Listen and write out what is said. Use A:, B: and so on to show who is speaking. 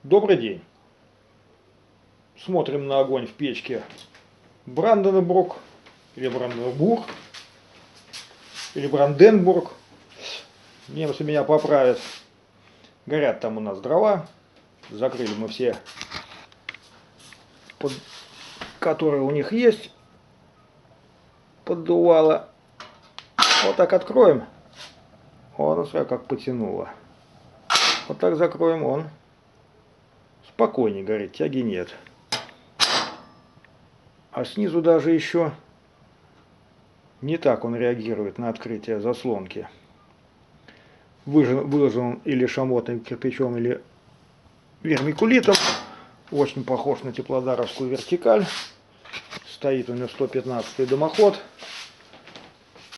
A: Добрый день. Смотрим на огонь в печке Бранденбург или Бранденбург или Бранденбург. Немцы меня поправят. Горят там у нас дрова. Закрыли мы все, которые у них есть. Поддувало. Вот так откроем. Он смотри, как потянуло. Вот так закроем, он спокойнее горит, тяги нет. А снизу даже еще не так он реагирует на открытие заслонки. Выложен он или шамотным кирпичом, или вермикулитом. Очень похож на теплодаровскую вертикаль. Стоит у него 115-й дымоход.